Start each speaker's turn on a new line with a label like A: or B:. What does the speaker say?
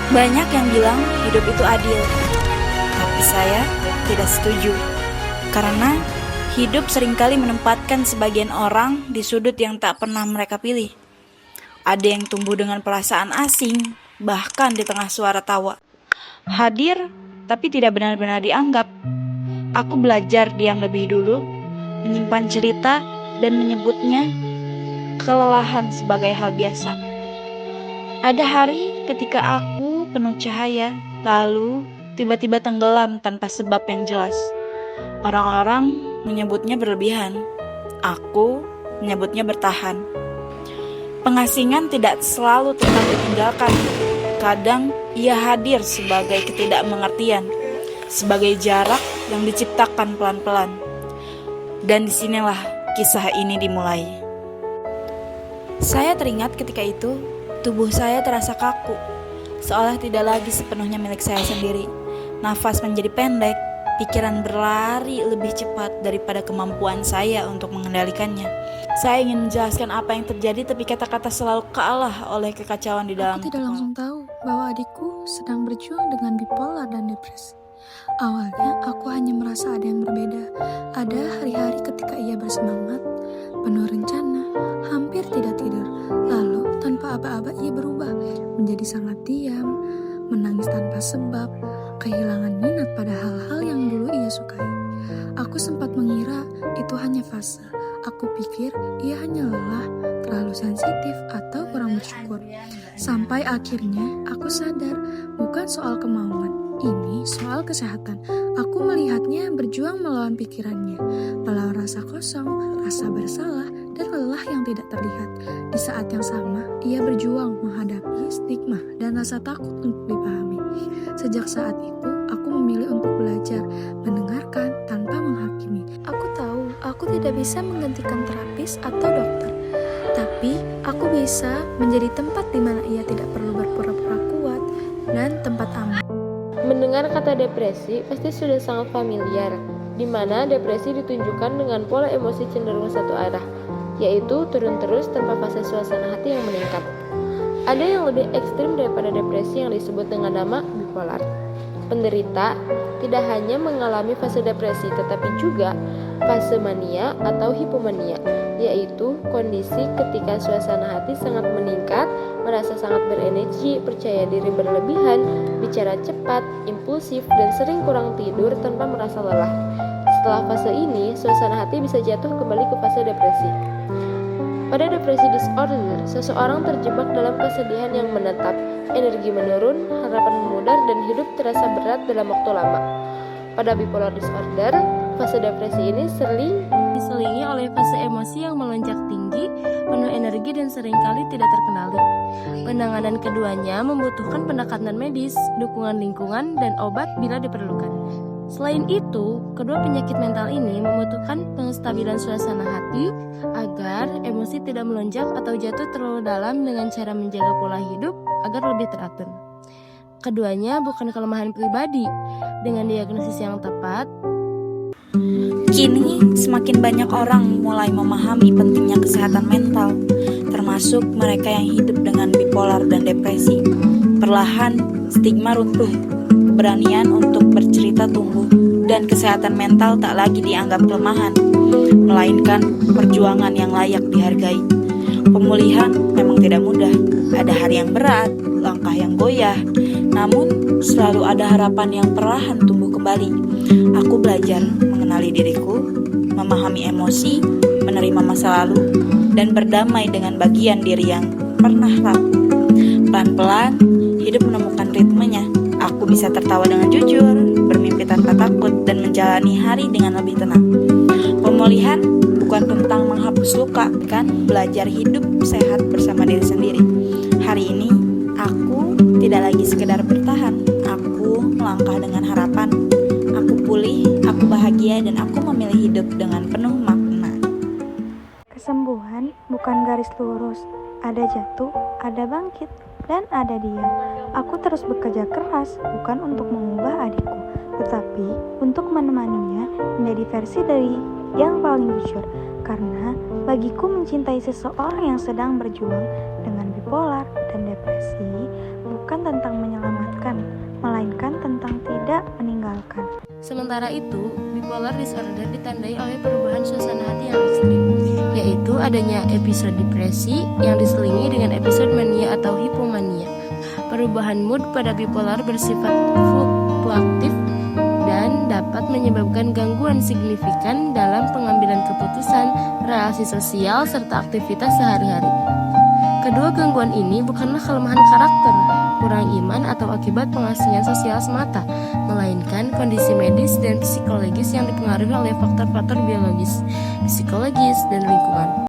A: Banyak yang bilang hidup itu adil, tapi saya tidak setuju. Karena hidup seringkali menempatkan sebagian orang di sudut yang tak pernah mereka pilih. Ada yang tumbuh dengan perasaan asing, bahkan di tengah suara tawa. Hadir, tapi tidak benar-benar dianggap. Aku belajar diam lebih dulu, menyimpan cerita, dan menyebutnya kelelahan sebagai hal biasa. Ada hari ketika aku penuh cahaya, lalu tiba-tiba tenggelam tanpa sebab yang jelas. Orang-orang menyebutnya berlebihan, aku menyebutnya bertahan. Pengasingan tidak selalu tentang ditinggalkan. Kadang ia hadir sebagai ketidakmengertian, sebagai jarak yang diciptakan pelan-pelan. Dan disinilah kisah ini dimulai. Saya teringat ketika itu, tubuh saya terasa kaku, seolah tidak lagi sepenuhnya milik saya sendiri. Nafas menjadi pendek, pikiran berlari lebih cepat daripada kemampuan saya untuk mengendalikannya. Saya ingin menjelaskan apa yang terjadi, tapi kata-kata selalu kalah oleh kekacauan di dalam
B: Aku tidak langsung tahu bahwa adikku sedang berjuang dengan bipolar dan depresi. Awalnya aku hanya merasa ada yang berbeda. Ada hari-hari ketika ia bersemangat, penuh rencana, hampir tidak tidur. Lalu tanpa aba-aba ia berubah menjadi sangat diam, menangis tanpa sebab, kehilangan minat pada hal-hal yang dulu ia sukai. Aku sempat mengira itu hanya fase. Aku pikir ia hanya lelah, terlalu sensitif, atau kurang bersyukur. Sampai akhirnya aku sadar, bukan soal kemauan, ini soal kesehatan. Aku melihatnya berjuang melawan pikirannya, melawan rasa kosong, rasa bersalah, dan lelah yang tidak terlihat. Di saat yang sama, ia berjuang menghadapi stigma dan rasa takut untuk dipahami. Sejak saat itu, aku memilih untuk belajar, mendengarkan tanpa menghakimi. Aku tahu, aku tidak bisa menggantikan terapis atau dokter. Tapi, aku bisa menjadi tempat di mana ia tidak perlu berpura-pura kuat dan tempat aman.
C: Mendengar kata depresi pasti sudah sangat familiar, di mana depresi ditunjukkan dengan pola emosi cenderung satu arah, yaitu turun terus tanpa fase suasana hati yang meningkat. Ada yang lebih ekstrim daripada depresi yang disebut dengan nama bipolar. Penderita tidak hanya mengalami fase depresi, tetapi juga fase mania atau hipomania, yaitu kondisi ketika suasana hati sangat meningkat, merasa sangat berenergi, percaya diri berlebihan, bicara cepat, impulsif, dan sering kurang tidur tanpa merasa lelah. Setelah fase ini, suasana hati bisa jatuh kembali ke fase depresi. Pada depresi disorder, seseorang terjebak dalam kesedihan yang menetap, energi menurun, harapan memudar, dan hidup terasa berat dalam waktu lama. Pada bipolar disorder, fase depresi ini sering diselingi oleh fase emosi yang melonjak tinggi, penuh energi, dan seringkali tidak terkenali. Penanganan keduanya membutuhkan pendekatan medis, dukungan lingkungan, dan obat bila diperlukan. Selain itu, kedua penyakit mental ini membutuhkan pengestabilan suasana hati agar emosi tidak melonjak atau jatuh terlalu dalam dengan cara menjaga pola hidup agar lebih teratur. Keduanya bukan kelemahan pribadi. Dengan diagnosis yang tepat,
A: Kini semakin banyak orang mulai memahami pentingnya kesehatan mental, termasuk mereka yang hidup dengan bipolar dan depresi. Perlahan stigma runtuh, keberanian untuk bercerita tumbuh, dan kesehatan mental tak lagi dianggap kelemahan, melainkan perjuangan yang layak dihargai. Pemulihan memang tidak mudah, ada hari yang berat, langkah yang goyah, namun selalu ada harapan yang perlahan tumbuh kembali. Aku belajar mengenali diriku, memahami emosi, menerima masa lalu, dan berdamai dengan bagian diri yang pernah rapuh. Pelan-pelan, hidup menemukan ritmenya. Aku bisa tertawa dengan jujur, bermimpi tanpa takut, dan menjalani hari dengan lebih tenang. Pemulihan bukan tentang menghapus luka, kan belajar hidup sehat bersama diri sendiri. Hari ini, aku tidak lagi sekedar bertahan. Aku melangkah dengan harapan. Aku pulih, aku bahagia, dan aku memilih hidup dengan penuh makna.
D: Kesembuhan bukan garis lurus, ada jatuh, ada bangkit, dan ada diam. Aku terus bekerja keras, bukan untuk mengubah adikku, tetapi untuk menemaninya menjadi versi dari yang paling jujur. Karena bagiku mencintai seseorang yang sedang berjuang dengan bipolar dan depresi bukan tentang menyelamatkan menyebalkan.
C: Sementara itu, bipolar disorder ditandai oleh perubahan suasana hati yang ekstrim, yaitu adanya episode depresi yang diselingi dengan episode mania atau hipomania. Perubahan mood pada bipolar bersifat fluktuatif dan dapat menyebabkan gangguan signifikan dalam pengambilan keputusan, relasi sosial, serta aktivitas sehari-hari. Kedua gangguan ini bukanlah kelemahan karakter, kurang iman atau akibat pengasingan sosial semata, melainkan kondisi medis dan psikologis yang dipengaruhi oleh faktor-faktor biologis, psikologis, dan lingkungan.